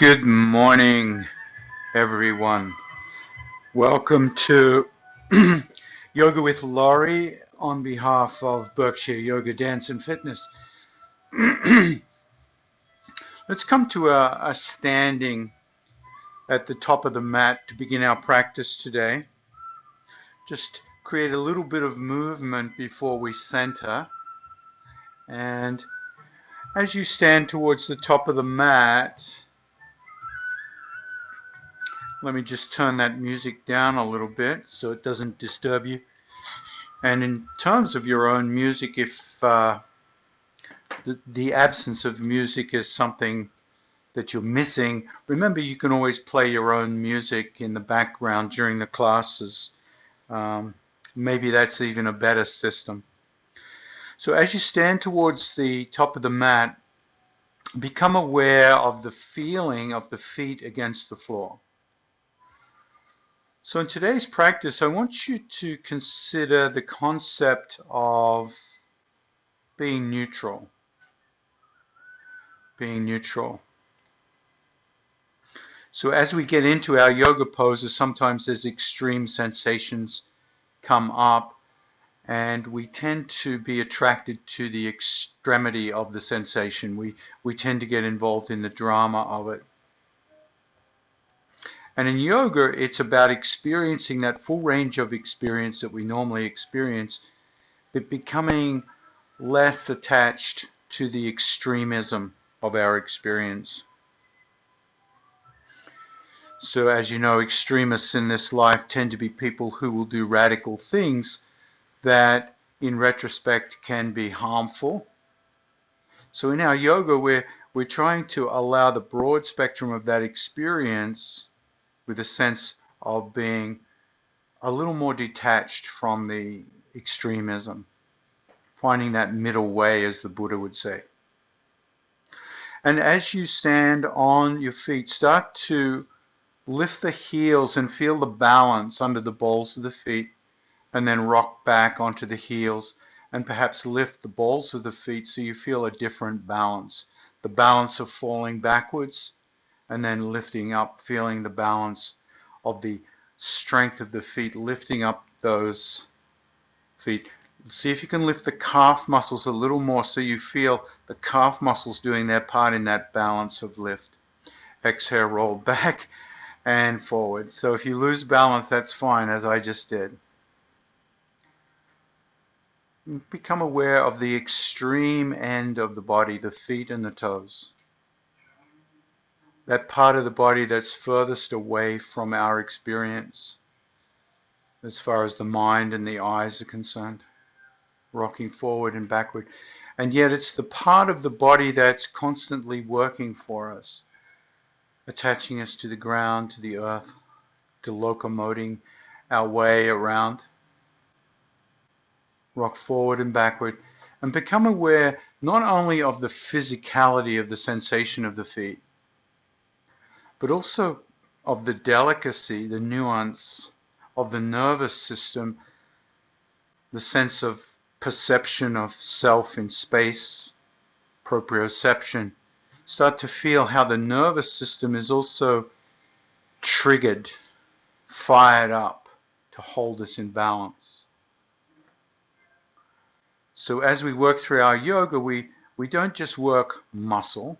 Good morning, everyone. Welcome to Yoga with Laurie on behalf of Berkshire Yoga Dance and Fitness. Let's come to a standing at the top of the mat to begin our practice today. Just create a little bit of movement before we center. And as you stand towards the top of the mat, let me just turn that music down a little bit so it doesn't disturb you. And in terms of your own music, if the absence of music is something that you're missing, remember you can always play your own music in the background during the classes. Maybe that's even a better system. So as you stand towards the top of the mat, become aware of the feeling of the feet against the floor. So in today's practice, I want you to consider the concept of being neutral. Being neutral. So as we get into our yoga poses, sometimes there's extreme sensations come up, and we tend to be attracted to the extremity of the sensation. We tend to get involved in the drama of it. And in yoga, it's about experiencing that full range of experience that we normally experience, but becoming less attached to the extremism of our experience. So as you know, extremists in this life tend to be people who will do radical things that in retrospect can be harmful. So in our yoga, we're trying to allow the broad spectrum of that experience with a sense of being a little more detached from the extremism, finding that middle way, as the Buddha would say. And as you stand on your feet, start to lift the heels and feel the balance under the balls of the feet, and then rock back onto the heels and perhaps lift the balls of the feet so you feel a different balance. The balance of falling backwards and then lifting up, feeling the balance of the strength of the feet, lifting up those feet. See if you can lift the calf muscles a little more so you feel the calf muscles doing their part in that balance of lift. Exhale, roll back and forward. So if you lose balance, that's fine, as I just did. Become aware of the extreme end of the body, the feet and the toes. That part of the body that's furthest away from our experience as far as the mind and the eyes are concerned, rocking forward and backward. And yet it's the part of the body that's constantly working for us, attaching us to the ground, to the earth, to locomoting our way around. Rock forward and backward, and become aware not only of the physicality of the sensation of the feet, but also of the delicacy, the nuance of the nervous system, the sense of perception of self in space, proprioception. Start to feel how the nervous system is also triggered, fired up to hold us in balance. So as we work through our yoga, we don't just work muscle,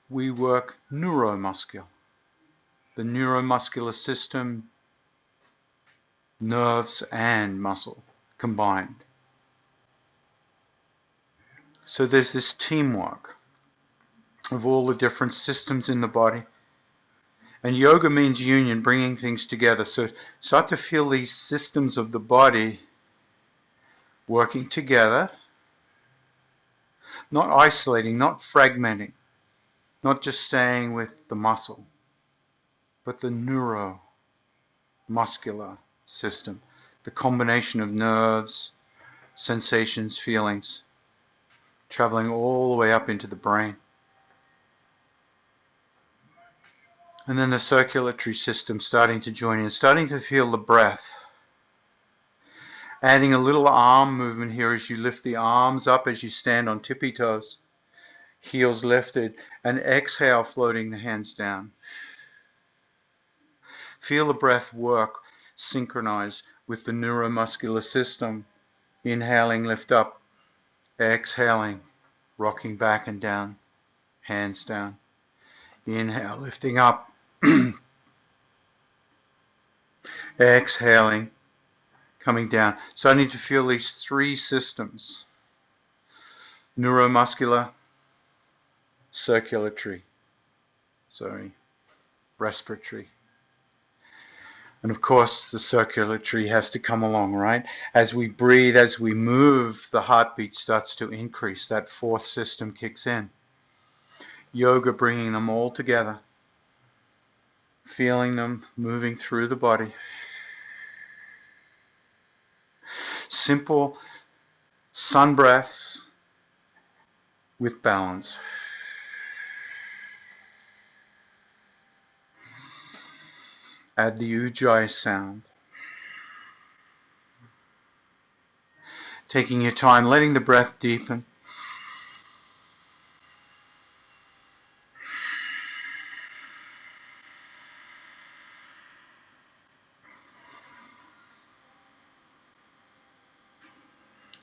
we work neuromuscular. The neuromuscular system, nerves and muscle combined. So there's this teamwork of all the different systems in the body. And yoga means union, bringing things together. So start to feel these systems of the body working together, not isolating, not fragmenting, not just staying with the muscle, but the neuromuscular system, the combination of nerves, sensations, feelings, traveling all the way up into the brain. And then the circulatory system starting to join in, starting to feel the breath. Adding a little arm movement here as you lift the arms up as you stand on tippy toes. heels lifted, and exhale, floating the hands down. Feel the breath work, synchronize with the neuromuscular system. Inhaling, lift up. Exhaling, rocking back and down, hands down. Inhale, lifting up. Exhaling, coming down. Starting to feel these three systems: neuromuscular, respiratory. And of course, the circulatory has to come along, right? As we breathe, as we move, the heartbeat starts to increase. That fourth system kicks in. Yoga bringing them all together, feeling them moving through the body. Simple sun breaths with balance. Add the ujjayi sound. Taking your time, letting the breath deepen.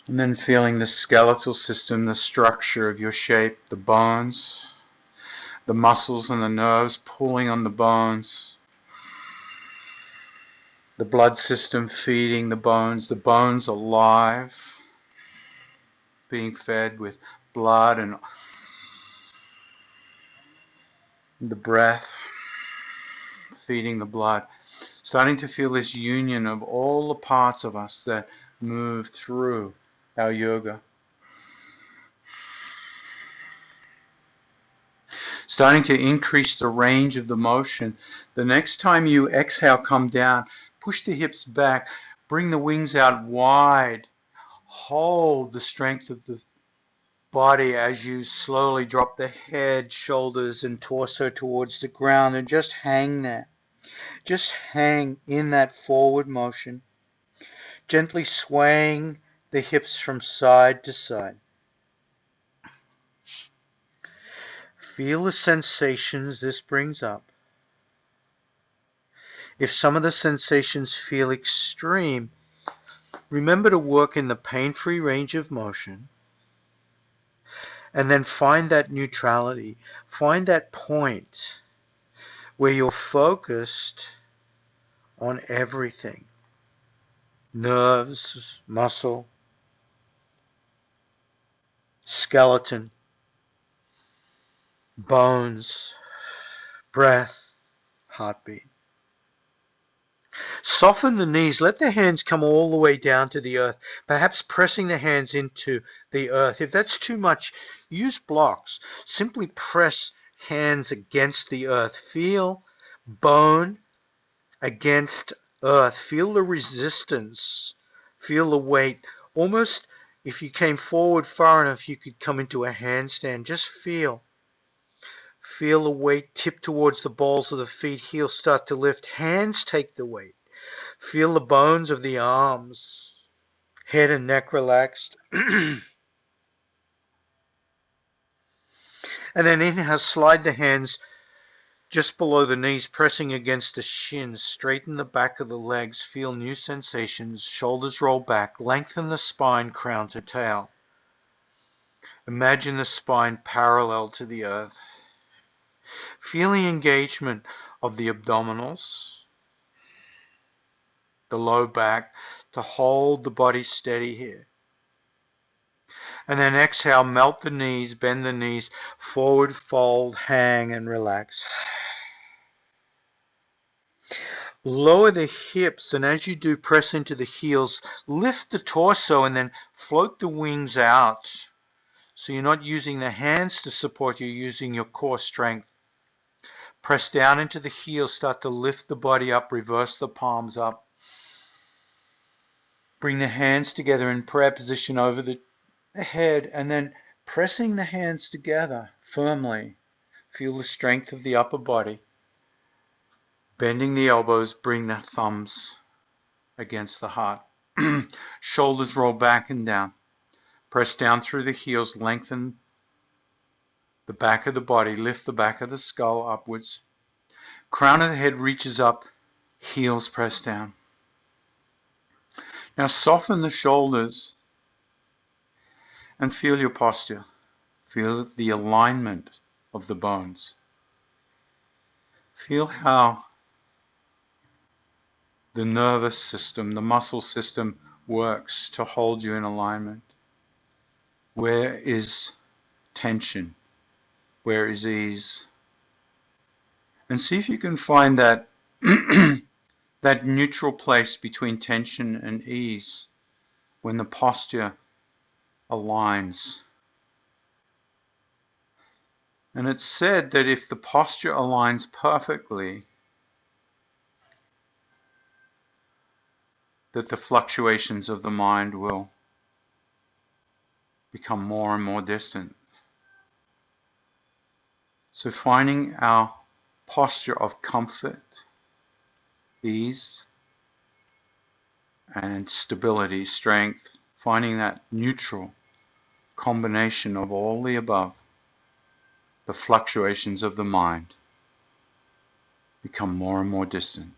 And then feeling the skeletal system, the structure of your shape, the bones, the muscles and the nerves pulling on the bones. The blood system feeding the bones alive, being fed with blood, and the breath feeding the blood. Starting to feel this union of all the parts of us that move through our yoga. Starting to increase the range of the motion. The next time you exhale, come down, push the hips back, bring the wings out wide, hold the strength of the body as you slowly drop the head, shoulders, and torso towards the ground, and just hang there. Just hang in that forward motion, gently swaying the hips from side to side. Feel the sensations this brings up. If some of the sensations feel extreme, remember to work in the pain-free range of motion, and then find that neutrality. Find that point where you're focused on everything. Nerves, muscle, skeleton, bones, breath, heartbeat. Soften the knees. Let the hands come all the way down to the earth, perhaps pressing the hands into the earth. If that's too much, use blocks. Simply press hands against the earth. Feel bone against earth. Feel the resistance. Feel the weight. Almost if you came forward far enough, you could come into a handstand. Just feel. Feel the weight tip towards the balls of the feet. Heels start to lift. Hands take the weight. Feel the bones of the arms. Head and neck relaxed. And then inhale, slide the hands just below the knees, pressing against the shins. Straighten the back of the legs. Feel new sensations. Shoulders roll back. Lengthen the spine, crown to tail. Imagine the spine parallel to the earth. Feel the engagement of the abdominals, the low back, to hold the body steady here. And then exhale, melt the knees, bend the knees, forward fold, hang, and relax. Lower the hips, and as you do, press into the heels. Lift the torso and then float the wings out. So you're not using the hands to support, you're using your core strength. Press down into the heels, start to lift the body up, reverse the palms up. Bring the hands together in prayer position over the head, and then pressing the hands together firmly. Feel the strength of the upper body. Bending the elbows, bring the thumbs against the heart. Shoulders roll back and down. Press down through the heels, lengthen The back of the body, lift the back of the skull upwards. Crown of the head reaches up, heels press down. Now soften the shoulders and feel your posture. Feel the alignment of the bones. Feel how the nervous system, the muscle system works to hold you in alignment. Where is tension? Where is ease? And see if you can find that that neutral place between tension and ease when the posture aligns. And it's said that if the posture aligns perfectly, that the fluctuations of the mind will become more and more distant. So finding our posture of comfort, ease, and stability, strength, finding that neutral combination of all the above, the fluctuations of the mind become more and more distant.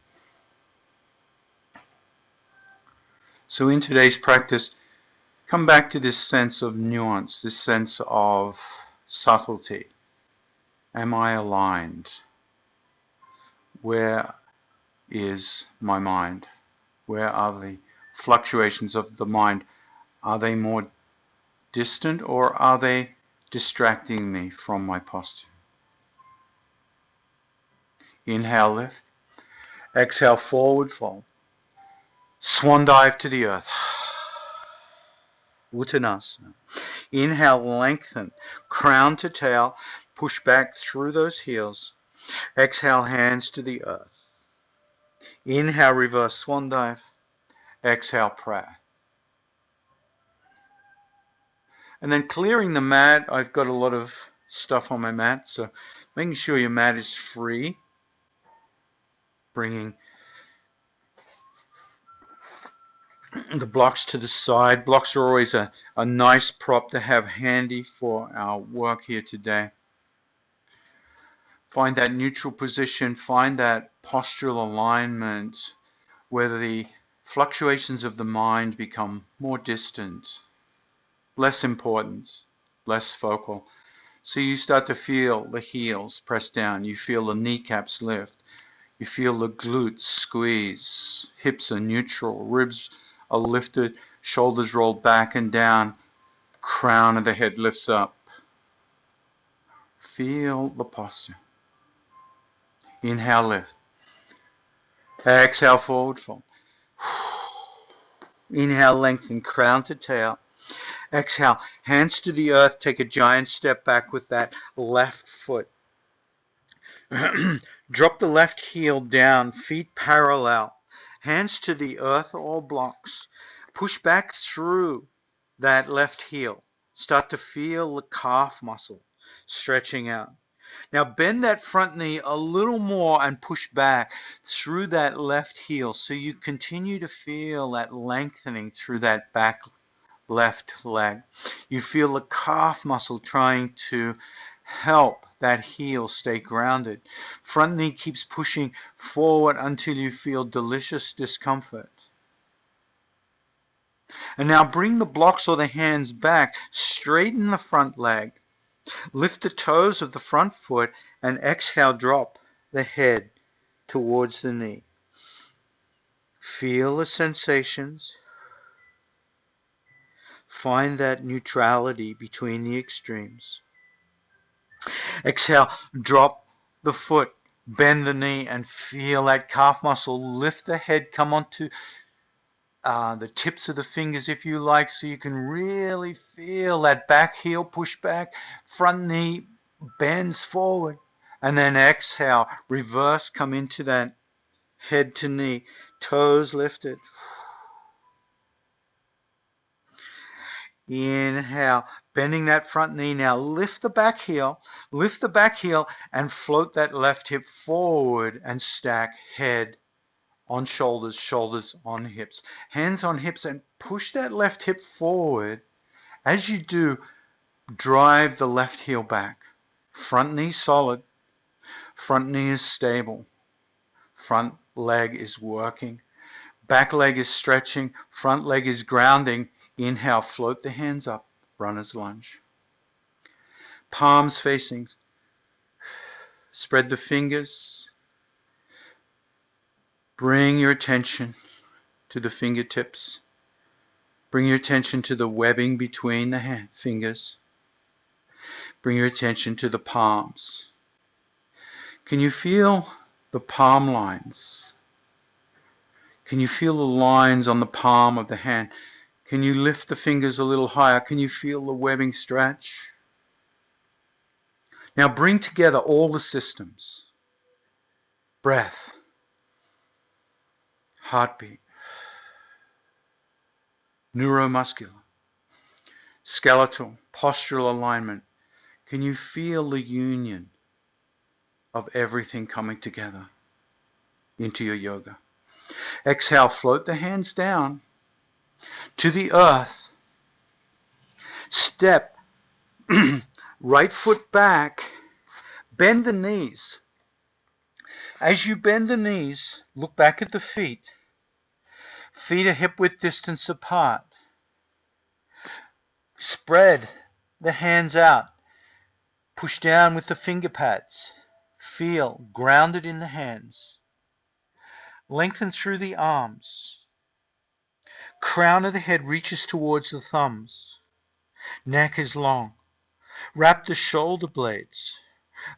So in today's practice, come back to this sense of nuance, this sense of subtlety. Am I aligned? Where is my mind? Where are the fluctuations of the mind? Are they more distant or are they distracting me from my posture? Inhale, lift. Exhale, forward fold. Swan dive to the earth. Uttanasana. Inhale, lengthen. Crown to tail. Push back through those heels. Exhale, hands to the earth. Inhale, reverse swan dive. Exhale, prayer. And then clearing the mat. I've got a lot of stuff on my mat, so making sure your mat is free. Bringing the blocks to the side. Blocks are always a nice prop to have handy for our work here today. Find that neutral position, find that postural alignment where the fluctuations of the mind become more distant, less important, less focal. So you start to feel the heels press down, you feel the kneecaps lift, you feel the glutes squeeze, hips are neutral, ribs are lifted, shoulders rolled back and down, crown of the head lifts up. Feel the posture. Inhale, lift. Exhale, forward fold. Inhale, lengthen, crown to tail. Exhale, hands to the earth, take a giant step back with that left foot. Drop the left heel down, feet parallel. Hands to the earth or blocks. Push back through that left heel. Start to feel the calf muscle stretching out. Now bend that front knee a little more and push back through that left heel so you continue to feel that lengthening through that back left leg. You feel the calf muscle trying to help that heel stay grounded. Front knee keeps pushing forward until you feel delicious discomfort. And now bring the blocks or the hands back, straighten the front leg. Lift the toes of the front foot and exhale, drop the head towards the knee. Feel the sensations. Find that neutrality between the extremes. Exhale, drop the foot, bend the knee and feel that calf muscle. Lift the head, come onto the tips of the fingers if you like, so you can really feel that back heel push back, front knee bends forward, and then exhale, reverse, come into that head to knee, toes lifted. Inhale, bending that front knee. Now lift the back heel and float that left hip forward and stack head on shoulders, shoulders on hips. Hands on hips and push that left hip forward. As you do, drive the left heel back. Front knee solid. Front knee is stable. Front leg is working. Back leg is stretching. Front leg is grounding. Inhale, float the hands up. Runner's lunge. Palms facing. Spread the fingers. Bring your attention to the fingertips. Bring your attention to the webbing between the fingers. Bring your attention to the palms. Can you feel the palm lines? Can you feel the lines on the palm of the hand? Can you lift the fingers a little higher? Can you feel the webbing stretch? Now bring together all the systems. Breath, heartbeat, neuromuscular, skeletal, postural alignment. Can you feel the union of everything coming together into your yoga? Exhale, float the hands down to the earth. Step right foot back. Bend the knees. As you bend the knees, look back at the feet. Feet are hip-width distance apart. Spread the hands out. Push down with the finger pads. Feel grounded in the hands. Lengthen through the arms. Crown of the head reaches towards the thumbs. Neck is long. Wrap the shoulder blades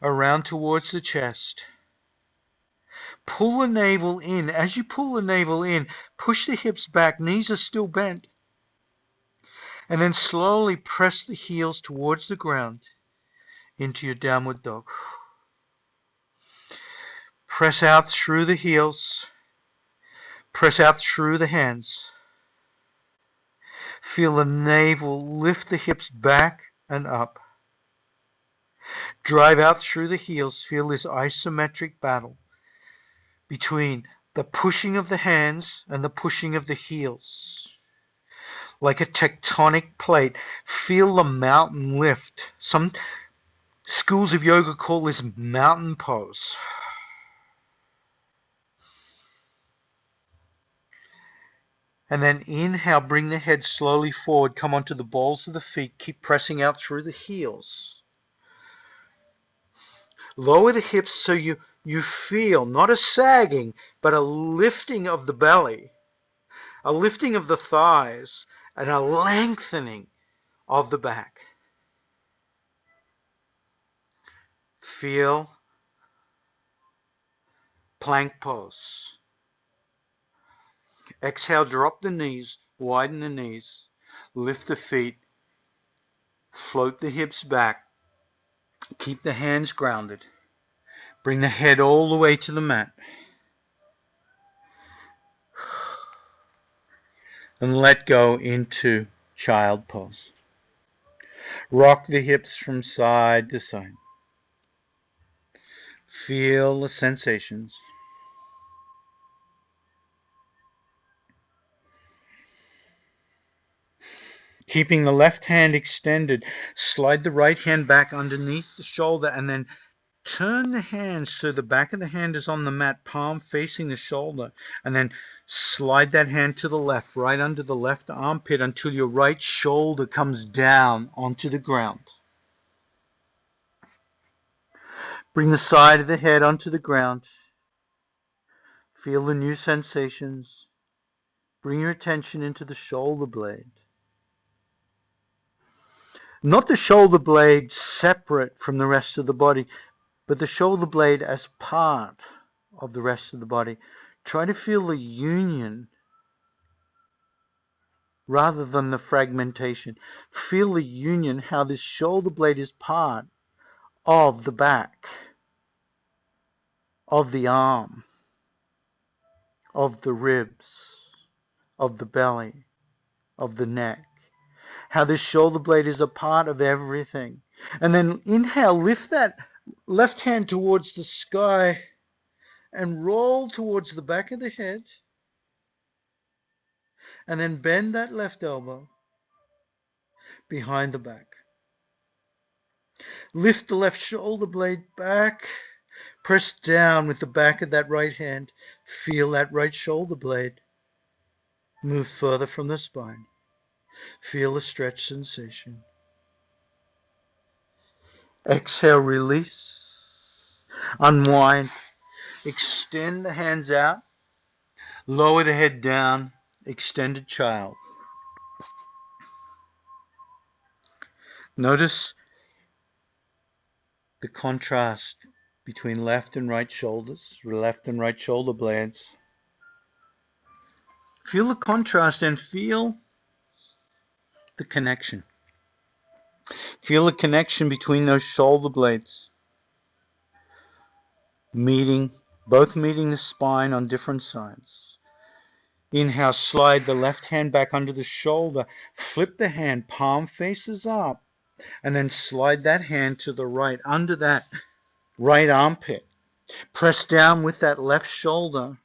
around towards the chest. Pull the navel in. As you pull the navel in, push the hips back. Knees are still bent. And then slowly press the heels towards the ground into your downward dog. Press out through the heels. Press out through the hands. Feel the navel lift the hips back and up. Drive out through the heels. Feel this isometric battle between the pushing of the hands and the pushing of the heels. Like a tectonic plate. Feel the mountain lift. Some schools of yoga call this mountain pose. And then inhale, bring the head slowly forward. Come onto the balls of the feet. Keep pressing out through the heels. Lower the hips so you feel not a sagging, but a lifting of the belly, a lifting of the thighs, and a lengthening of the back. Feel plank pose. Exhale, drop the knees, widen the knees, lift the feet, float the hips back, keep the hands grounded, bring the head all the way to the mat, and let go into child pose. Rock the hips from side to side. Feel the sensations. Keeping the left hand extended, slide the right hand back underneath the shoulder and then turn the hand so the back of the hand is on the mat, palm facing the shoulder, and then slide that hand to the left, right under the left armpit until your right shoulder comes down onto the ground. Bring the side of the head onto the ground. Feel the new sensations. Bring your attention into the shoulder blade. Not the shoulder blade separate from the rest of the body, but the shoulder blade as part of the rest of the body. Try to feel the union rather than the fragmentation. Feel the union, how this shoulder blade is part of the back, of the arm, of the ribs, of the belly, of the neck. How this shoulder blade is a part of everything. And then inhale, lift that left hand towards the sky and roll towards the back of the head. And then bend that left elbow behind the back. Lift the left shoulder blade back. Press down with the back of that right hand. Feel that right shoulder blade move further from the spine. Feel the stretch sensation. Exhale, release. Unwind. Extend the hands out. Lower the head down. Extended child. Notice the contrast between left and right shoulders, left and right shoulder blades. Feel the contrast and feel the connection. Feel the connection between those shoulder blades. Both meeting the spine on different sides. Inhale, slide the left hand back under the shoulder. Flip the hand, palm faces up. And then slide that hand to the right, under that right armpit. Press down with that left shoulder.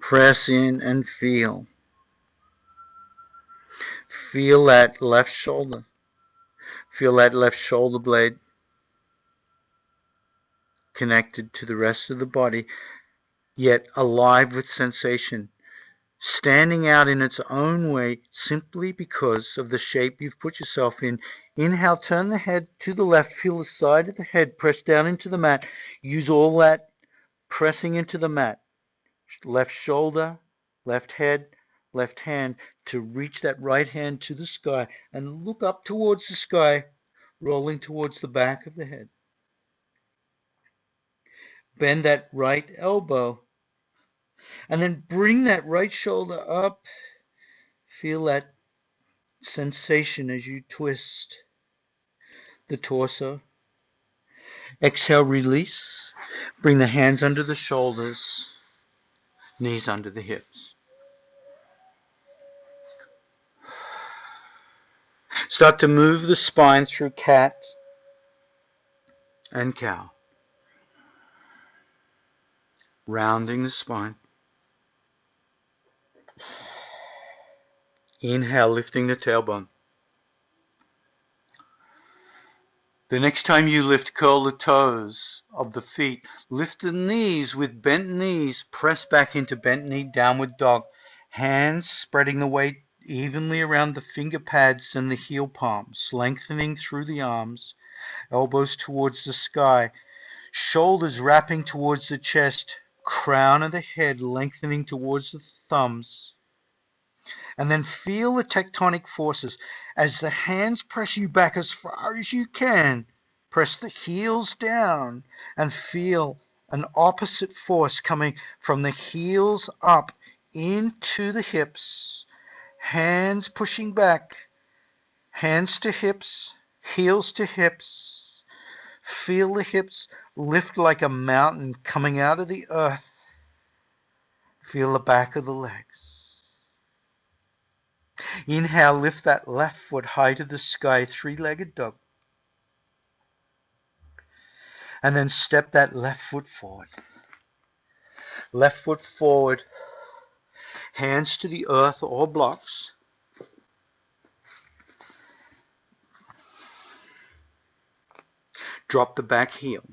Press in and feel. Feel that left shoulder. Feel that left shoulder blade connected to the rest of the body, yet alive with sensation, standing out in its own way simply because of the shape you've put yourself in. Inhale, turn the head to the left, feel the side of the head press down into the mat. Use all that pressing into the mat. Left shoulder, left head, left hand to reach that right hand to the sky and look up towards the sky, rolling towards the back of the head. Bend that right elbow and then bring that right shoulder up. Feel that sensation as you twist the torso. Exhale, release. Bring the hands under the shoulders, knees under the hips. Start to move the spine through cat and cow. Rounding the spine. Inhale, lifting the tailbone. The next time you lift, curl the toes of the feet. Lift the knees with bent knees. Press back into bent knee, downward dog. Hands spreading the weight evenly around the finger pads and the heel palms, lengthening through the arms. Elbows towards the sky. Shoulders wrapping towards the chest. Crown of the head lengthening towards the thumbs. And then feel the tectonic forces as the hands press you back as far as you can. Press the heels down and feel an opposite force coming from the heels up into the hips. Hands pushing back. Hands to hips. Heels to hips. Feel the hips lift like a mountain coming out of the earth. Feel the back of the legs. Inhale, lift that left foot high to the sky, three-legged dog. And then step that left foot forward. Left foot forward, hands to the earth or blocks. Drop the back heel.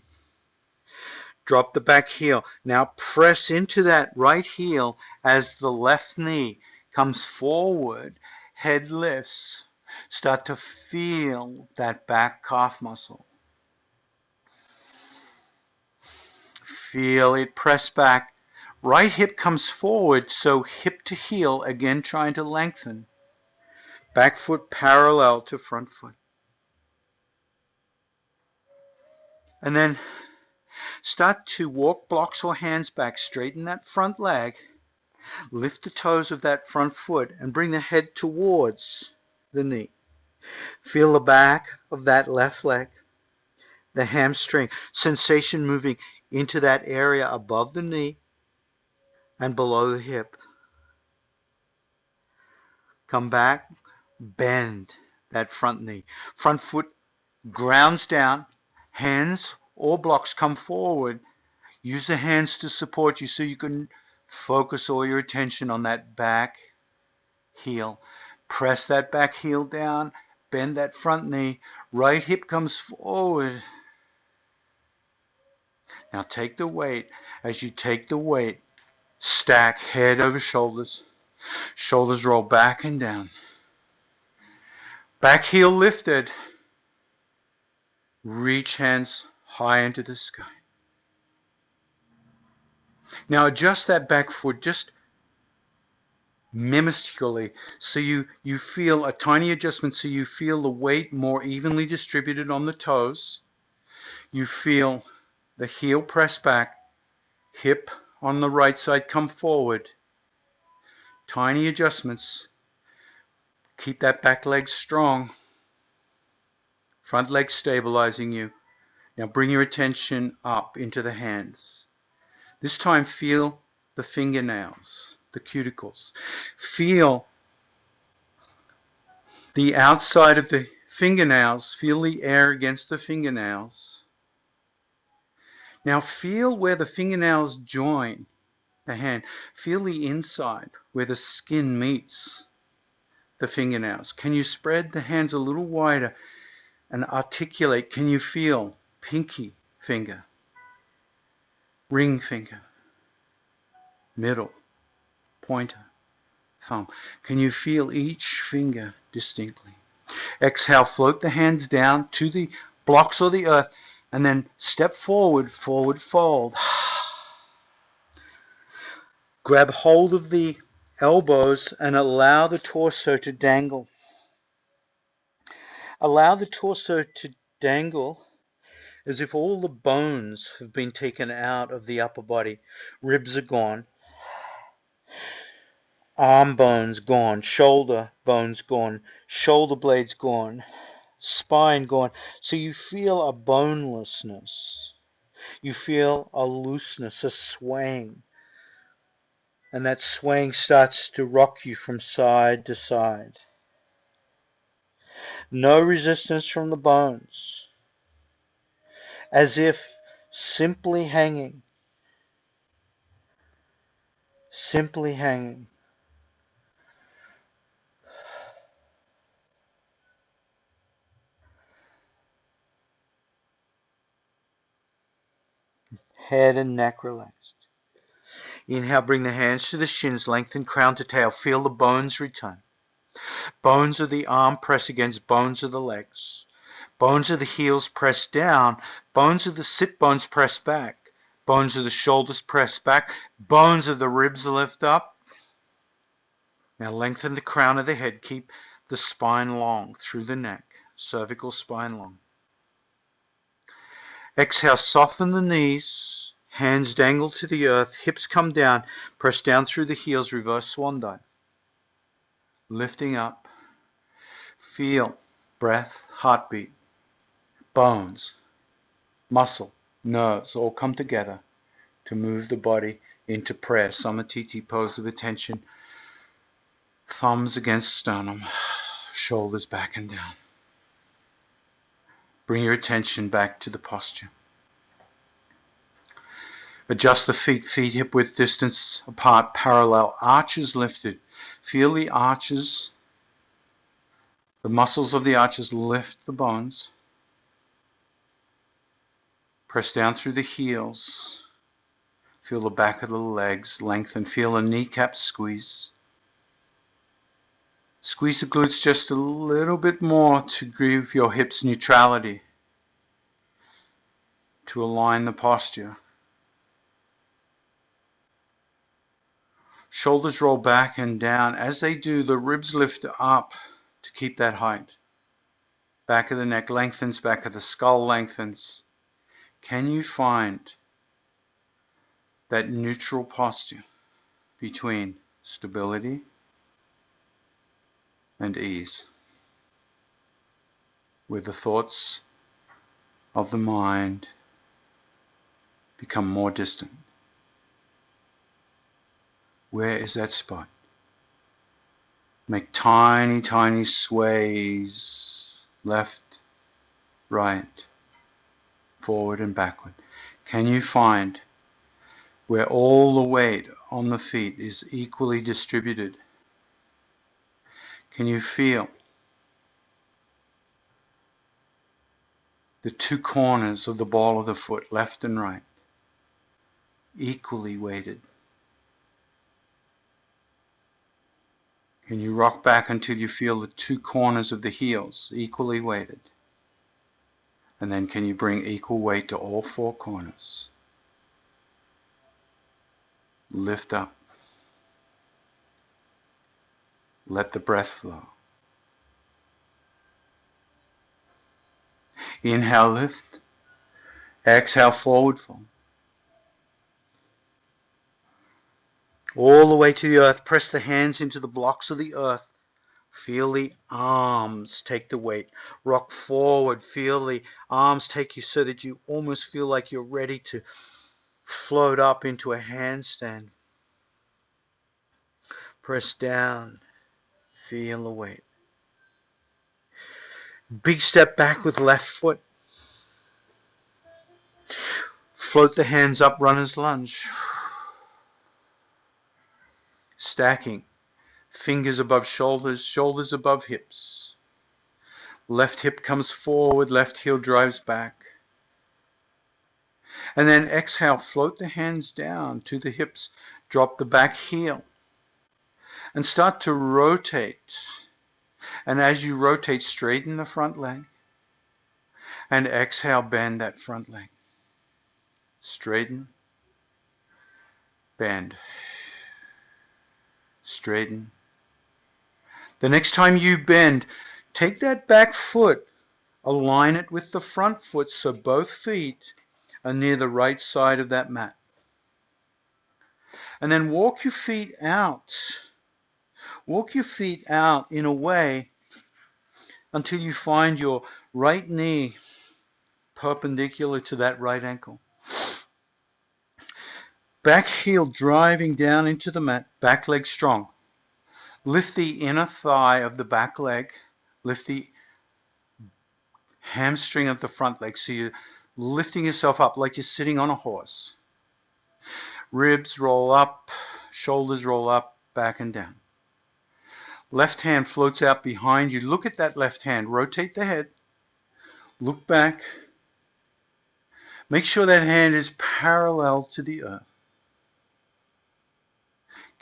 Drop the back heel. Now press into that right heel as the left knee comes forward, head lifts. Start to feel that back calf muscle. Feel it press back. Right hip comes forward, so hip to heel, again trying to lengthen. Back foot parallel to front foot. And then start to walk blocks or hands back, straighten that front leg. Lift the toes of that front foot and bring the head towards the knee. Feel the back of that left leg, the hamstring, sensation moving into that area above the knee and below the hip. Come back, bend that front knee. Front foot grounds down, hands or blocks come forward. Use the hands to support you so you can focus all your attention on that back heel. Press that back heel down, bend that front knee, right hip comes forward. Now take the weight. As you take the weight, stack head over shoulders. Shoulders roll back and down. Back heel lifted. Reach hands high into the sky. Now adjust that back foot just mimically, so you feel a tiny adjustment, so you feel the weight more evenly distributed on the toes. You feel the heel press back, hip on the right side come forward. Tiny adjustments. Keep that back leg strong. Front leg stabilizing you. Now bring your attention up into the hands. This time feel the fingernails, the cuticles. Feel the outside of the fingernails. Feel the air against the fingernails. Now feel where the fingernails join the hand. Feel the inside where the skin meets the fingernails. Can you spread the hands a little wider and articulate? Can you feel pinky finger, ring finger, middle, pointer, thumb? Can you feel each finger distinctly? Exhale, float the hands down to the blocks or the earth, and then step forward, forward fold. Grab hold of the elbows and allow the torso to dangle. Allow the torso to dangle as if all the bones have been taken out of the upper body. Ribs are gone. Arm bones gone. Shoulder bones gone. Shoulder blades gone. Spine gone. So you feel a bonelessness. You feel a looseness, a swaying. And that swaying starts to rock you from side to side. No resistance from the bones. As if simply hanging. Simply hanging. Head and neck relaxed. Inhale, bring the hands to the shins, lengthen crown to tail. Feel the bones return. Bones of the arm press against bones of the legs. Bones of the heels press down. Bones of the sit bones press back. Bones of the shoulders press back. Bones of the ribs lift up. Now lengthen the crown of the head. Keep the spine long through the neck. Cervical spine long. Exhale, soften the knees. Hands dangle to the earth. Hips come down. Press down through the heels. Reverse swan dive. Lifting up. Feel breath, heartbeat, bones, muscle, nerves all come together to move the body into prayer. Samatiti pose of attention. Thumbs against sternum. Shoulders back and down. Bring your attention back to the posture. Adjust the feet, hip width distance apart, parallel. Arches lifted. Feel the arches. The muscles of the arches lift the bones. Press down through the heels. Feel the back of the legs lengthen. Feel the kneecaps squeeze. Squeeze the glutes just a little bit more to give your hips neutrality, to align the posture. Shoulders roll back and down. As they do, the ribs lift up to keep that height. Back of the neck lengthens, back of the skull lengthens. Can you find that neutral posture between stability and ease, where the thoughts of the mind become more distant? Where is that spot? Make tiny, tiny sways, left, right, forward and backward. Can you find where all the weight on the feet is equally distributed? Can you feel the two corners of the ball of the foot, left and right, equally weighted? Can you rock back until you feel the two corners of the heels equally weighted? And then can you bring equal weight to all four corners? Lift up. Let the breath flow. Inhale, lift. Exhale, forward fold. All the way to the earth. Press the hands into the blocks of the earth. Feel the arms take the weight. Rock forward. Feel the arms take you so that you almost feel like you're ready to float up into a handstand. Press down. Feel the weight. Big step back with left foot. Float the hands up, runner's lunge. Stacking. Fingers above shoulders, shoulders above hips. Left hip comes forward, left heel drives back. And then exhale, float the hands down to the hips. Drop the back heel. And start to rotate. And as you rotate, straighten the front leg. And exhale, bend that front leg. Straighten. Bend. Straighten. The next time you bend, take that back foot, align it with the front foot so both feet are near the right side of that mat. And then walk your feet out. Walk your feet out in a way until you find your right knee perpendicular to that right ankle. Back heel driving down into the mat, back leg strong. Lift the inner thigh of the back leg. Lift the hamstring of the front leg. So you're lifting yourself up like you're sitting on a horse. Ribs roll up, shoulders roll up, back and down. Left hand floats out behind you. Look at that left hand. Rotate the head. Look back. Make sure that hand is parallel to the earth.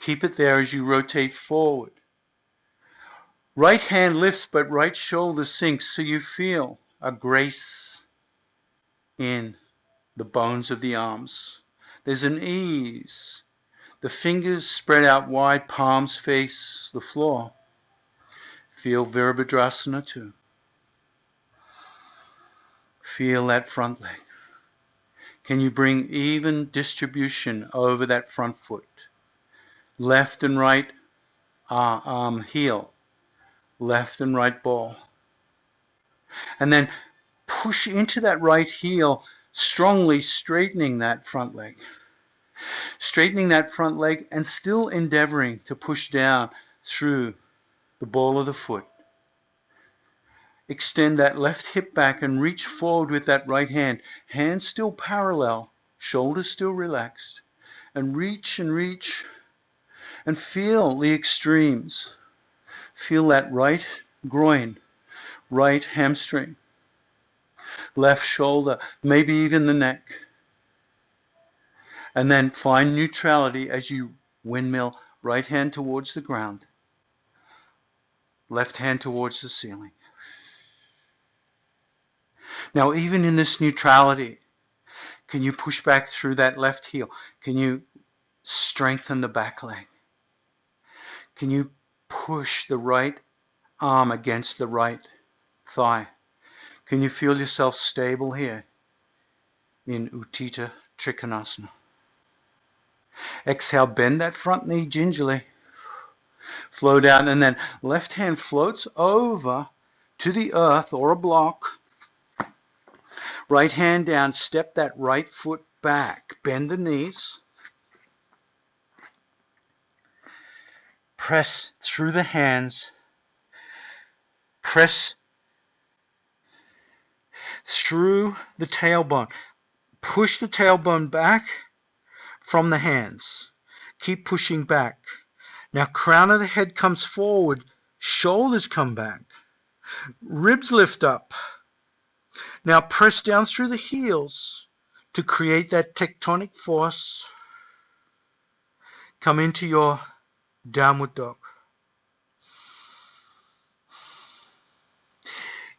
Keep it there as you rotate forward. Right hand lifts, but right shoulder sinks, so you feel a grace in the bones of the arms. There's an ease. The fingers spread out wide, palms face the floor. Feel Virabhadrasana too. Feel that front leg. Can you bring even distribution over that front foot? Left and right arm, heel. Left and right ball. And then push into that right heel, strongly straightening that front leg. Straightening that front leg and still endeavoring to push down through the ball of the foot. Extend that left hip back and reach forward with that right hand. Hands still parallel, shoulders still relaxed. And reach and feel the extremes. Feel that right groin, right hamstring, left shoulder, maybe even the neck. And then find neutrality as you windmill, right hand towards the ground, left hand towards the ceiling. Now, even in this neutrality, can you push back through that left heel? Can you strengthen the back leg? Can you push the right arm against the right thigh? Can you feel yourself stable here in Utthita Trikonasana? Exhale, bend that front knee gingerly. Flow down, and then left hand floats over to the earth or a block. Right hand down, step that right foot back. Bend the knees. Press through the hands. Press through the tailbone. Push the tailbone back from the hands. Keep pushing back. Now crown of the head comes forward. Shoulders come back. Ribs lift up. Now press down through the heels to create that tectonic force. Come into your downward dog.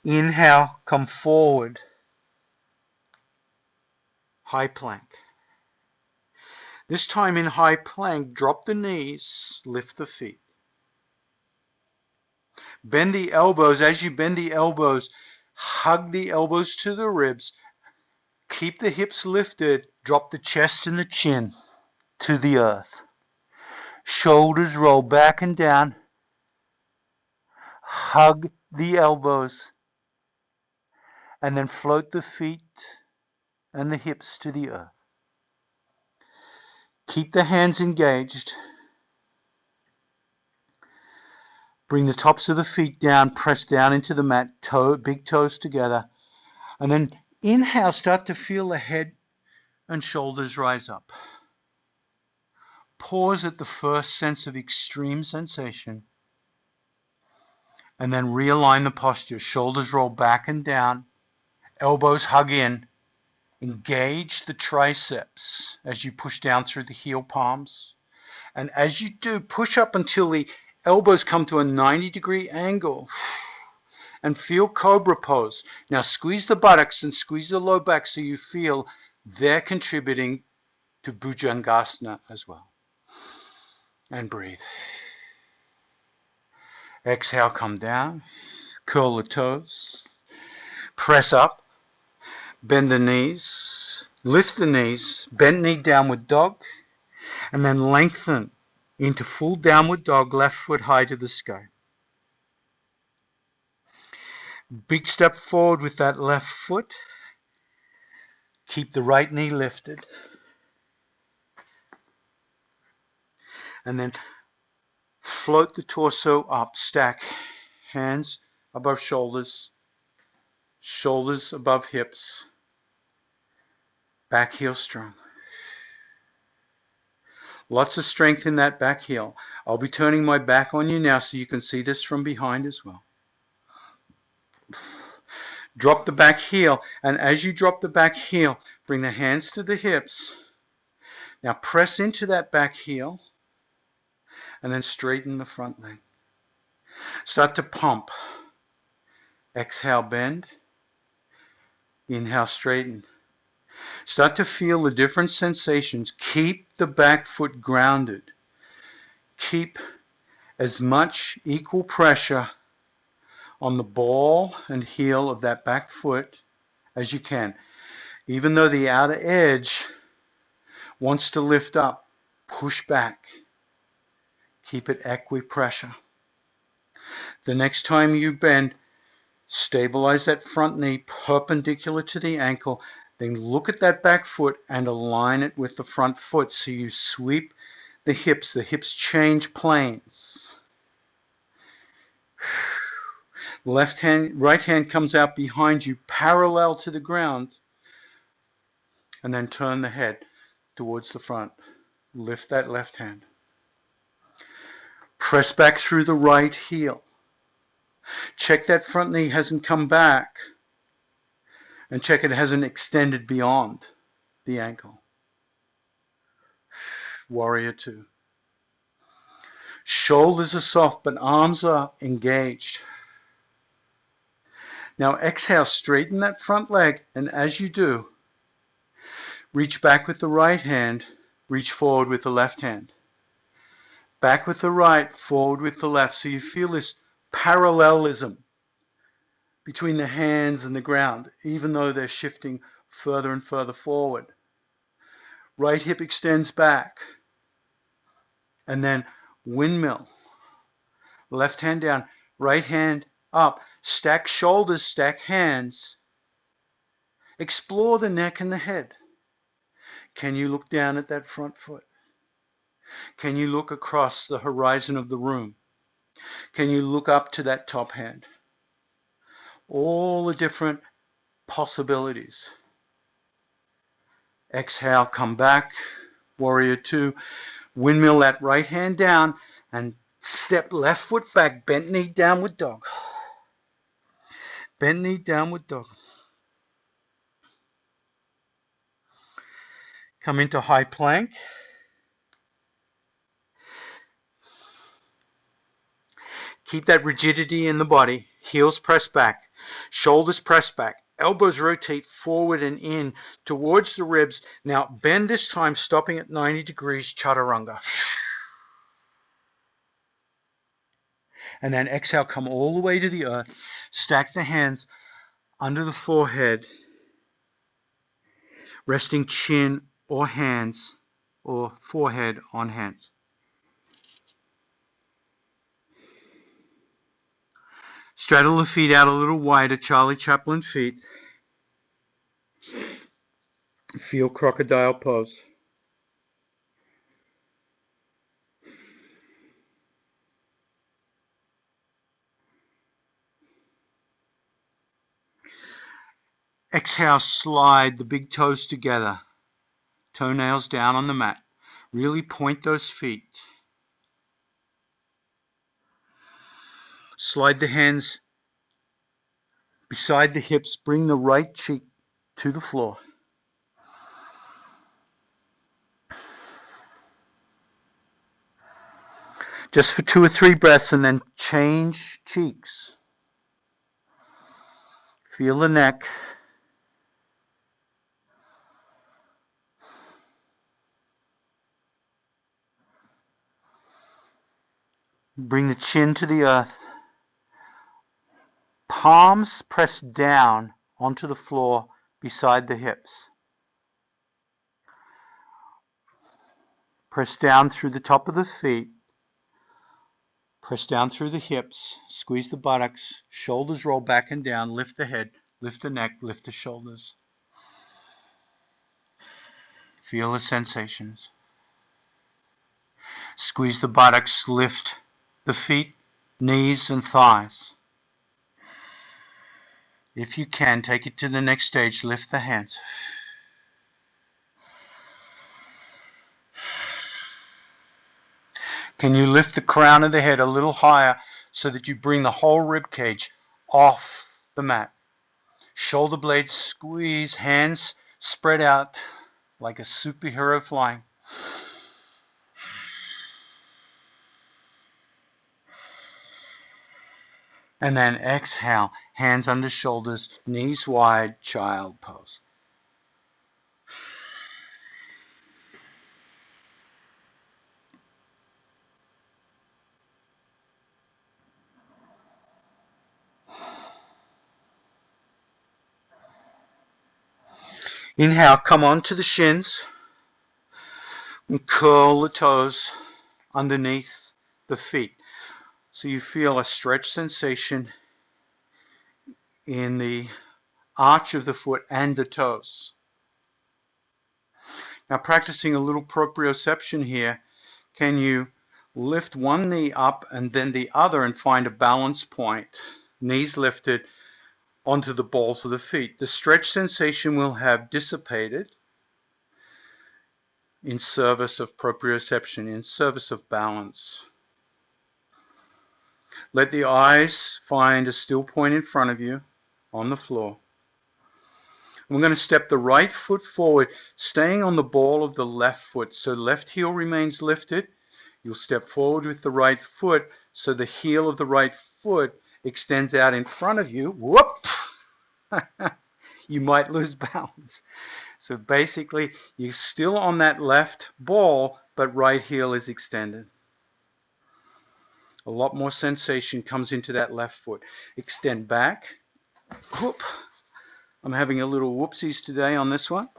Inhale, come forward. High plank. This time in high plank, drop the knees, lift the feet. Bend the elbows. As you bend the elbows, hug the elbows to the ribs. Keep the hips lifted. Drop the chest and the chin to the earth. Shoulders roll back and down. Hug the elbows. And then float the feet and the hips to the earth. Keep the hands engaged. Bring the tops of the feet down, press down into the mat, big toes together. And then inhale, start to feel the head and shoulders rise up. Pause at the first sense of extreme sensation. And then realign the posture. Shoulders roll back and down. Elbows hug in. Engage the triceps as you push down through the heel palms. And as you do, push up until the elbows come to a 90-degree angle. And feel cobra pose. Now squeeze the buttocks and squeeze the low back so you feel they're contributing to Bhujangasana as well. And breathe. Exhale, come down. Curl the toes. Press up. Bend the knees. Lift the knees. Bend knee, downward dog. And then lengthen into full downward dog, left foot high to the sky. Big step forward with that left foot. Keep the right knee lifted. And then float the torso up. Stack hands above shoulders. Shoulders above hips. Back heel strong. Lots of strength in that back heel. I'll be turning my back on you now so you can see this from behind as well. Drop the back heel, and as you drop the back heel, bring the hands to the hips. Now press into that back heel, and then straighten the front leg. Start to pump. Exhale, bend. Inhale, straighten. Start to feel the different sensations. Keep the back foot grounded. Keep as much equal pressure on the ball and heel of that back foot as you can. Even though the outer edge wants to lift up, push back. Keep it equipressure. The next time you bend, stabilize that front knee perpendicular to the ankle. Then look at that back foot and align it with the front foot so you sweep the hips change planes. Right hand comes out behind you, parallel to the ground, and then turn the head towards the front. Lift that left hand. Press back through the right heel. Check that front knee hasn't come back, and check it hasn't extended beyond the ankle. Warrior two. Shoulders are soft, but arms are engaged. Now exhale, straighten that front leg, and as you do, reach back with the right hand, reach forward with the left hand. Back with the right, forward with the left. So you feel this parallelism between the hands and the ground, even though they're shifting further and further forward. Right hip extends back. And then windmill. Left hand down, right hand up. Stack shoulders, stack hands. Explore the neck and the head. Can you look down at that front foot? Can you look across the horizon of the room? Can you look up to that top hand? All the different possibilities. Exhale, come back. Warrior two. Windmill that right hand down and Step left foot back, bent knee, downward dog. Bent knee, downward dog. Come into high plank. Keep that rigidity in the body. Heels press back. Shoulders press back. Elbows rotate forward and in towards the ribs. Now bend this time, stopping at 90 degrees, chaturanga. And then exhale, come all the way to the earth. Stack the hands under the forehead, resting chin or hands or forehead on hands. Straddle the feet out a little wider, Charlie Chaplin feet. Feel crocodile pose. Exhale, slide the big toes together. Toenails down on the mat. Really point those feet. Slide the hands beside the hips. Bring the right cheek to the floor. Just for 2 or 3 breaths, and then change cheeks. Feel the neck. Bring the chin to the earth. Palms press down onto the floor beside the hips. Press down through the top of the feet. Press down through the hips. Squeeze the buttocks. Shoulders roll back and down. Lift the head. Lift the neck. Lift the shoulders. Feel the sensations. Squeeze the buttocks. Lift the feet, knees, and thighs. If you can, take it to the next stage. Lift the hands. Can you lift the crown of the head a little higher so that you bring the whole rib cage off the mat? Shoulder blades squeeze, hands spread out like a superhero flying. And then exhale, hands under shoulders, knees wide, child pose. Inhale, come onto the shins and curl the toes underneath the feet. So you feel a stretch sensation in the arch of the foot and the toes. Now practicing a little proprioception here, can you lift one knee up and then the other and find a balance point? Knees lifted onto the balls of the feet. The stretch sensation will have dissipated in service of proprioception, in service of balance. Let the eyes find a still point in front of you on the floor. We're going to step the right foot forward, staying on the ball of the left foot. So left heel remains lifted. You'll step forward with the right foot so the heel of the right foot extends out in front of you. Whoop! You might lose balance. So basically, you're still on that left ball, but right heel is extended. A lot more sensation comes into that left foot. Extend back. Whoop. I'm having a little whoopsies today on this one.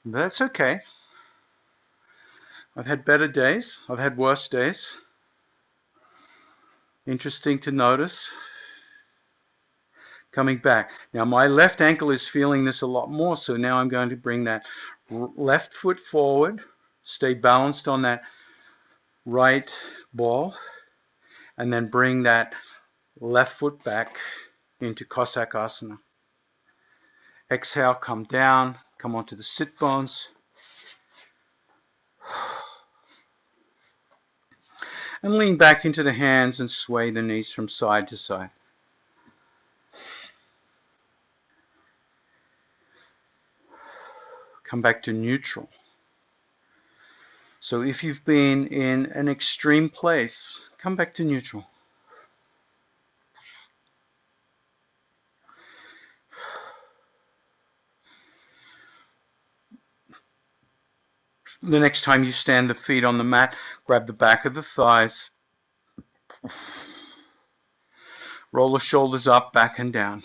That's okay. I've had better days. I've had worse days. Interesting to notice. Coming back. Now my left ankle is feeling this a lot more, so now I'm going to bring that left foot forward, stay balanced on that right ball, and then bring that left foot back into Cossack Asana. Exhale, come down, come onto the sit bones. And lean back into the hands and sway the knees from side to side. Come back to neutral. So if you've been in an extreme place, come back to neutral. The next time you stand the feet on the mat, grab the back of the thighs. Roll the shoulders up, back and down.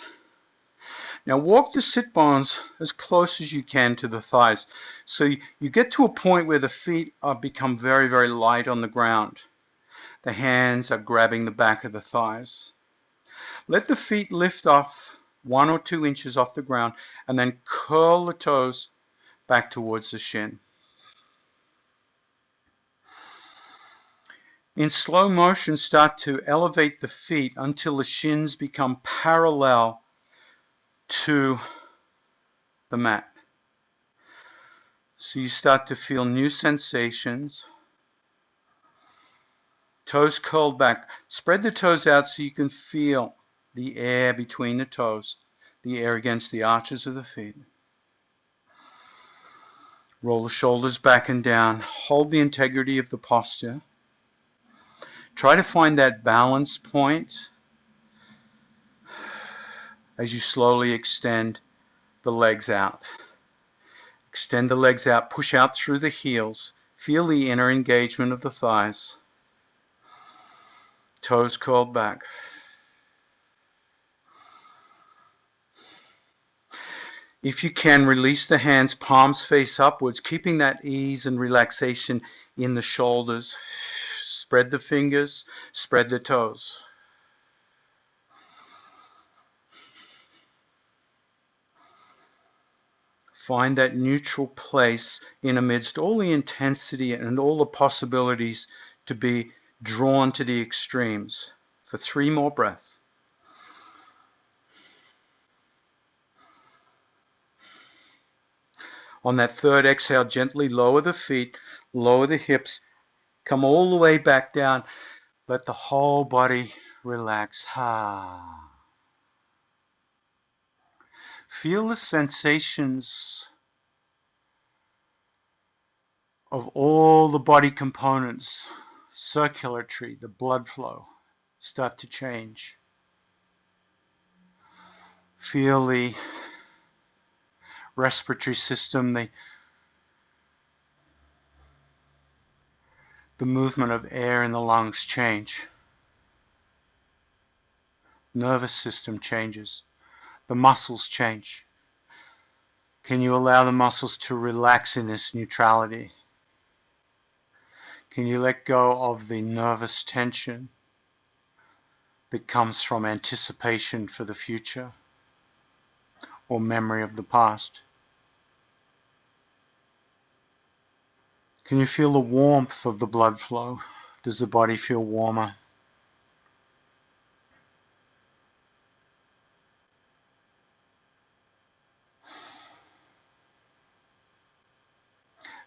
Now walk the sit bones as close as you can to the thighs. So you get to a point where the feet become very, very light on the ground. The hands are grabbing the back of the thighs. Let the feet lift off 1 or 2 inches off the ground and then curl the toes back towards the shin. In slow motion, start to elevate the feet until the shins become parallel to the mat. So you start to feel new sensations. Toes curled back. Spread the toes out so you can feel the air between the toes, the air against the arches of the feet. Roll the shoulders back and down. Hold the integrity of the posture. Try to find that balance point as you slowly extend the legs out. Extend the legs out, push out through the heels. Feel the inner engagement of the thighs. Toes curled back. If you can, release the hands, palms face upwards, keeping that ease and relaxation in the shoulders. Spread the fingers, spread the toes. Find that neutral place in amidst all the intensity and all the possibilities to be drawn to the extremes. For 3 more breaths. On that third exhale, gently lower the feet, lower the hips, come all the way back down. Let the whole body relax. Feel the sensations of all the body components, circulatory, the blood flow, start to change. Feel the respiratory system, the movement of air in the lungs change. Nervous system changes. The muscles change. Can you allow the muscles to relax in this neutrality? Can you let go of the nervous tension that comes from anticipation for the future or memory of the past? Can you feel the warmth of the blood flow? Does the body feel warmer?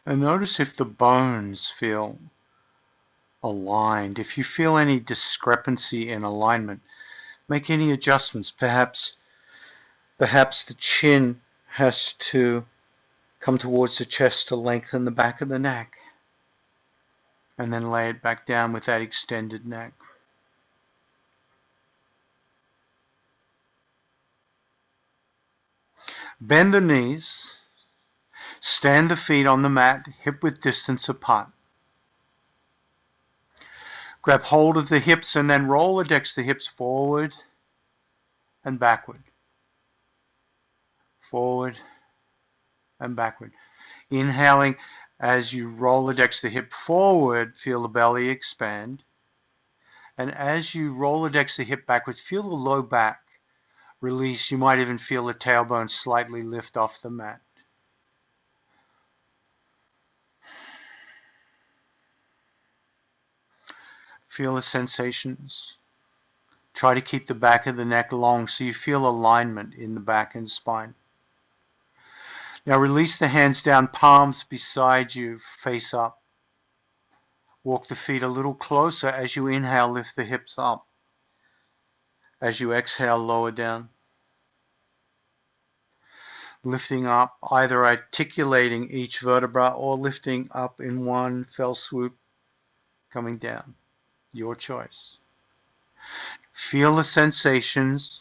And notice if the bones feel aligned. If you feel any discrepancy in alignment, make any adjustments. Perhaps the chin has to come towards the chest to lengthen the back of the neck. And then lay it back down with that extended neck. Bend the knees. Stand the feet on the mat, hip width distance apart. Grab hold of the hips and then Rolodex the hips forward and backward. Forward and backward. Inhaling as you Rolodex the hip forward, feel the belly expand. And as you Rolodex the hip backwards, feel the low back release. You might even feel the tailbone slightly lift off the mat. Feel the sensations. Try to keep the back of the neck long so you feel alignment in the back and spine. Now release the hands down, palms beside you, face up. Walk the feet a little closer. As you inhale, lift the hips up. As you exhale, lower down. Lifting up, either articulating each vertebra or lifting up in one fell swoop, coming down. Your choice. Feel the sensations.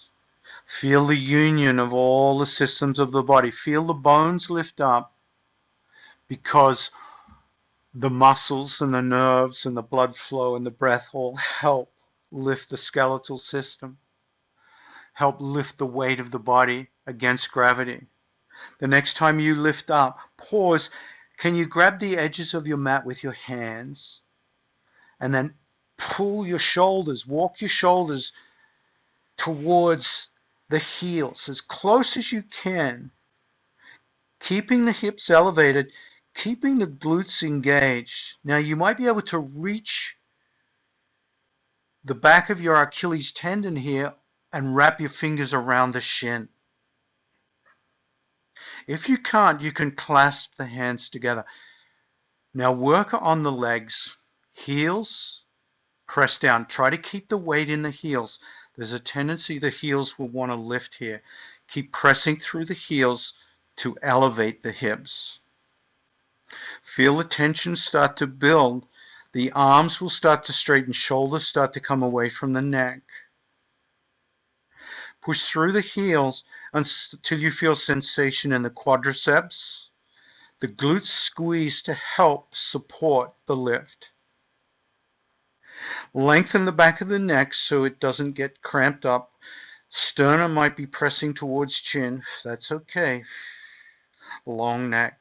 Feel the union of all the systems of the body. Feel the bones lift up because the muscles and the nerves and the blood flow and the breath all help lift the skeletal system, help lift the weight of the body against gravity. The next time you lift up, pause. Can you grab the edges of your mat with your hands and then pull your shoulders, walk your shoulders towards the heels as close as you can, keeping the hips elevated, keeping the glutes engaged. Now you might be able to reach the back of your Achilles tendon here and wrap your fingers around the shin. If you can't, you can clasp the hands together. Now work on the legs, heels, press down. Try to keep the weight in the heels. There's a tendency the heels will want to lift here. Keep pressing through the heels to elevate the hips. Feel the tension start to build. The arms will start to straighten, shoulders start to come away from the neck. Push through the heels until you feel sensation in the quadriceps. The glutes squeeze to help support the lift. Lengthen the back of the neck so it doesn't get cramped up. Sternum might be pressing towards chin. That's okay. Long neck.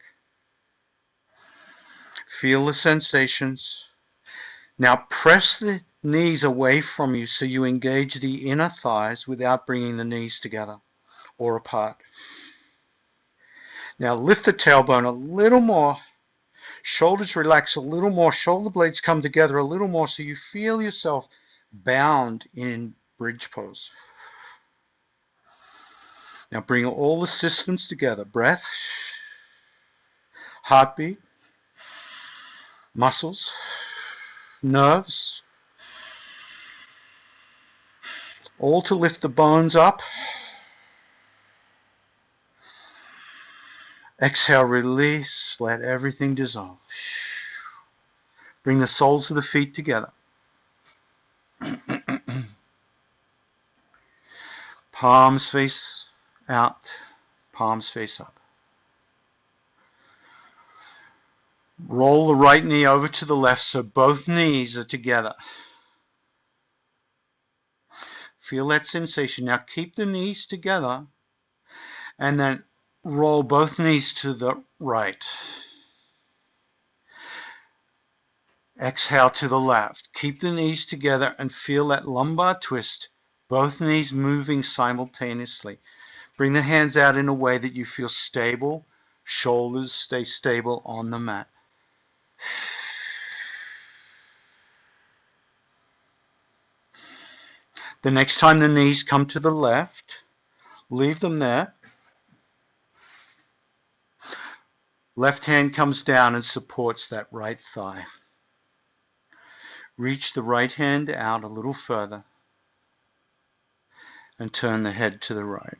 Feel the sensations. Now press the knees away from you so you engage the inner thighs without bringing the knees together or apart. Now lift the tailbone a little more. Shoulders relax a little more. Shoulder blades come together a little more so you feel yourself bound in bridge pose. Now bring all the systems together. Breath, heartbeat, muscles, nerves, all to lift the bones up. Exhale, release, let everything dissolve. Bring the soles of the feet together. Palms face out, palms face up. Roll the right knee over to the left so both knees are together. Feel that sensation. Now keep the knees together and then roll both knees to the right. Exhale to the left. Keep the knees together and feel that lumbar twist, both knees moving simultaneously. Bring the hands out in a way that you feel stable. Shoulders stay stable on the mat. The next time the knees come to the left, leave them there. Left hand comes down and supports that right thigh. Reach the right hand out a little further and turn the head to the right.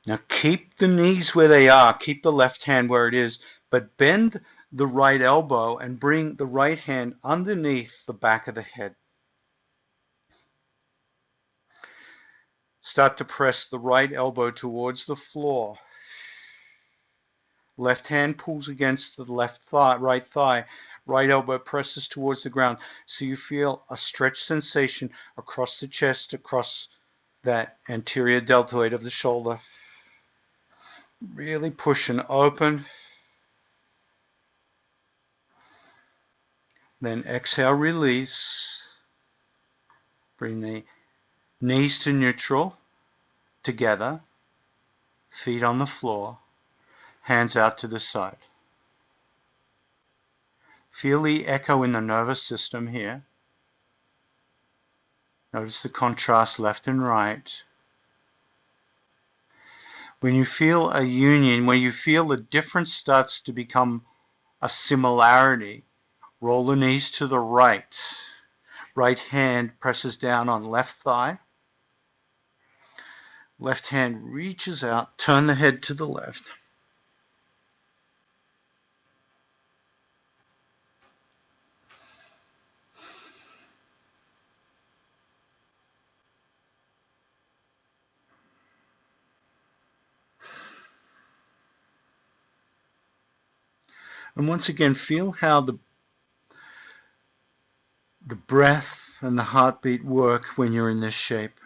Now keep the knees where they are, keep the left hand where it is, but bend the right elbow and bring the right hand underneath the back of the head. Start to press the right elbow towards the floor. Left hand pulls against the left thigh, right thigh. Right elbow presses towards the ground. So you feel a stretch sensation across the chest, across that anterior deltoid of the shoulder. Really push and open. Then exhale, release. Bring the knees to neutral, together, feet on the floor. Hands out to the side. Feel the echo in the nervous system here. Notice the contrast left and right. When you feel a union, when you feel the difference starts to become a similarity, roll the knees to the right. Right hand presses down on left thigh. Left hand reaches out, turn the head to the left. And once again, feel how the breath and the heartbeat work when you're in this shape.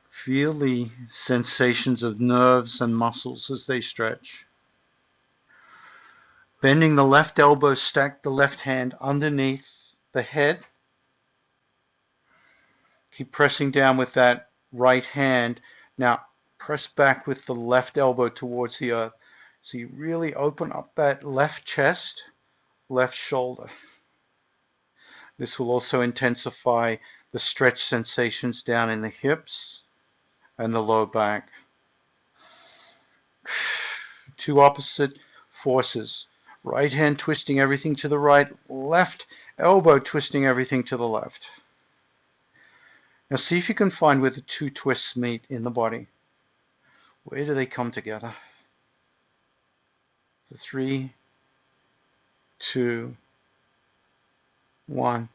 Feel the sensations of nerves and muscles as they stretch. Bending the left elbow, stack the left hand underneath the head. Keep pressing down with that right hand. Now press back with the left elbow towards the earth. So you really open up that left chest, left shoulder. This will also intensify the stretch sensations down in the hips and the low back. Two opposite forces. Right hand twisting everything to the right, left elbow twisting everything to the left. Now see if you can find where the two twists meet in the body. Where do they come together? For 3, 2, 1.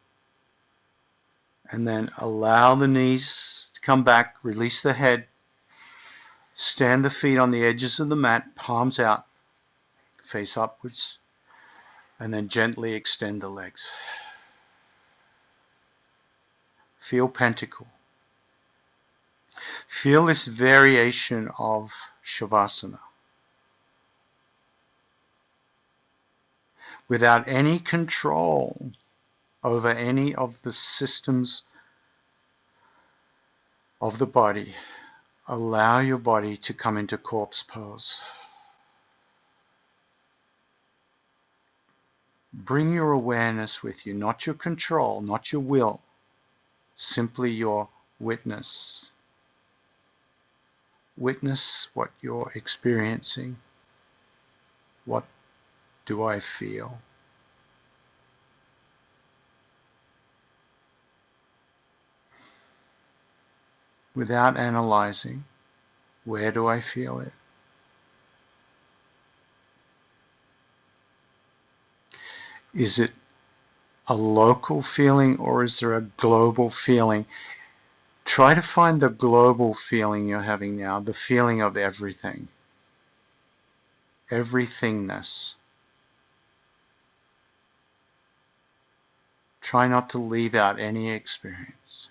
And then allow the knees to come back, release the head. Stand the feet on the edges of the mat, palms out, face upwards, and then gently extend the legs. Feel pentacle. Feel this variation of Shavasana. Without any control over any of the systems of the body, allow your body to come into corpse pose. Bring your awareness with you, not your control, not your will, simply your witness. Witness what you're experiencing. What do I feel? Without analyzing, where do I feel it? Is it a local feeling or is there a global feeling? Try to find the global feeling you're having now, the feeling of everything, everythingness. Try not to leave out any experience.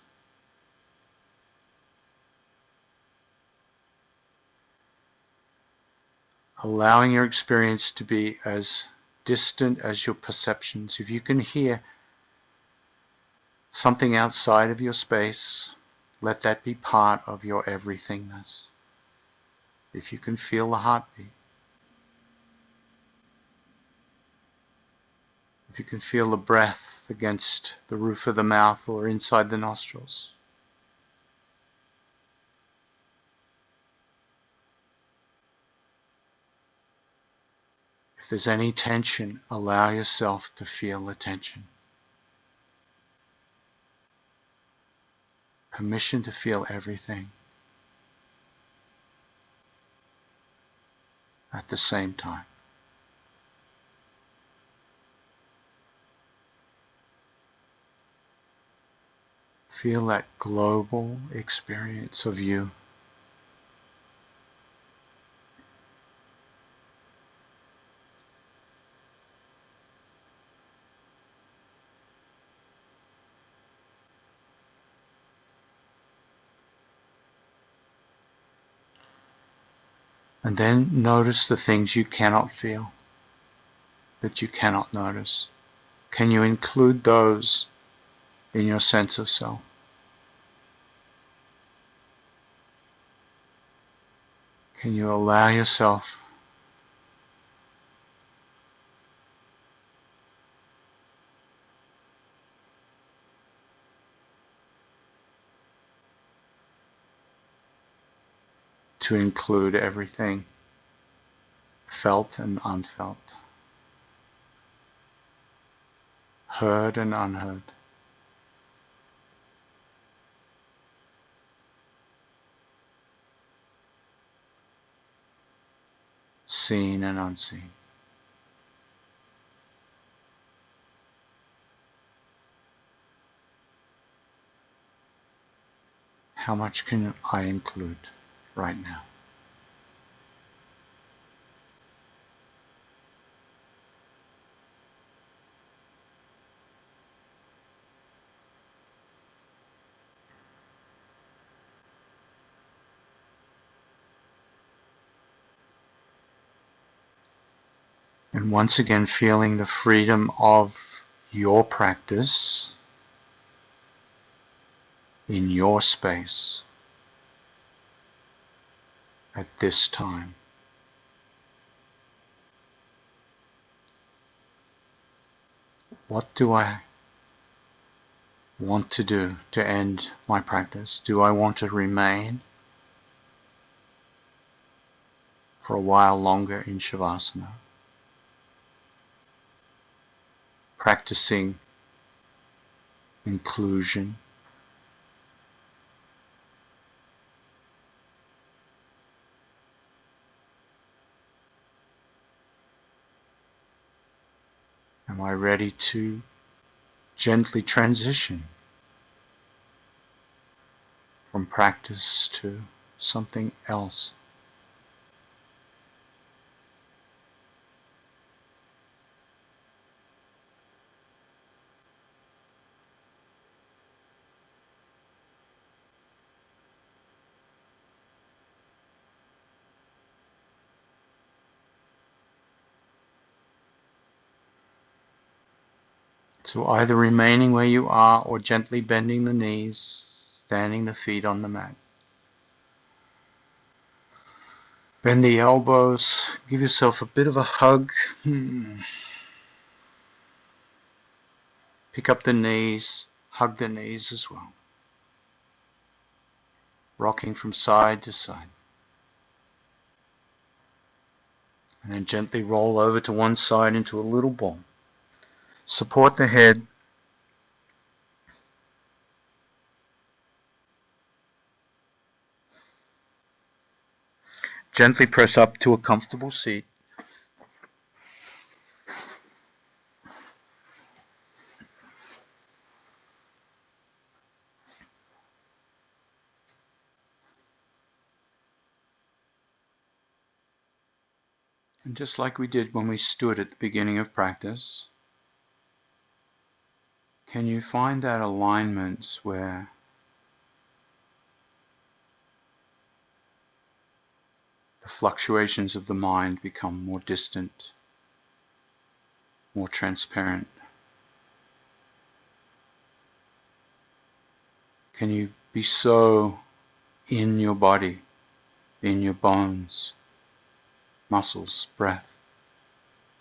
Allowing your experience to be as distant as your perceptions. If you can hear something outside of your space, let that be part of your everythingness. If you can feel the heartbeat, if you can feel the breath against the roof of the mouth or inside the nostrils. If there's any tension, allow yourself to feel the tension. Permission to feel everything at the same time. Feel that global experience of you. And then notice the things you cannot feel, that you cannot notice. Can you include those in your sense of self? Can you allow yourself to include everything, felt and unfelt, heard and unheard, seen and unseen? How much can I include right now? And once again, feeling the freedom of your practice in your space at this time. What do I want to do to end my practice? Do I want to remain for a while longer in Shavasana, practicing inclusion? Am I ready to gently transition from practice to something else? So either remaining where you are or gently bending the knees, standing the feet on the mat. Bend the elbows, give yourself a bit of a hug. Pick up the knees, hug the knees as well. Rocking from side to side. And then gently roll over to one side into a little ball. Support the head. Gently press up to a comfortable seat. And just like we did when we stood at the beginning of practice, can you find that alignment where the fluctuations of the mind become more distant, more transparent? Can you be so in your body, in your bones, muscles, breath,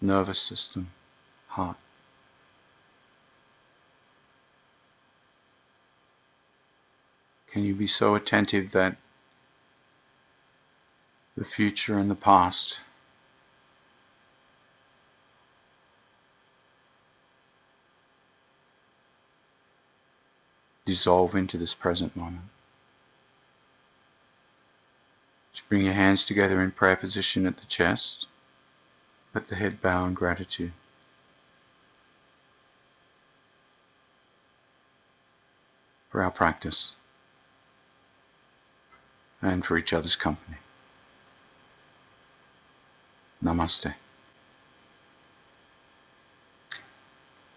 nervous system, heart? Can you be so attentive that the future and the past dissolve into this present moment? Just bring your hands together in prayer position at the chest. Let the head bow in gratitude. For our practice and for each other's company. Namaste.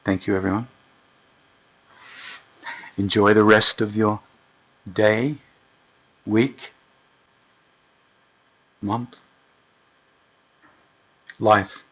Thank you, everyone. Enjoy the rest of your day, week, month, life.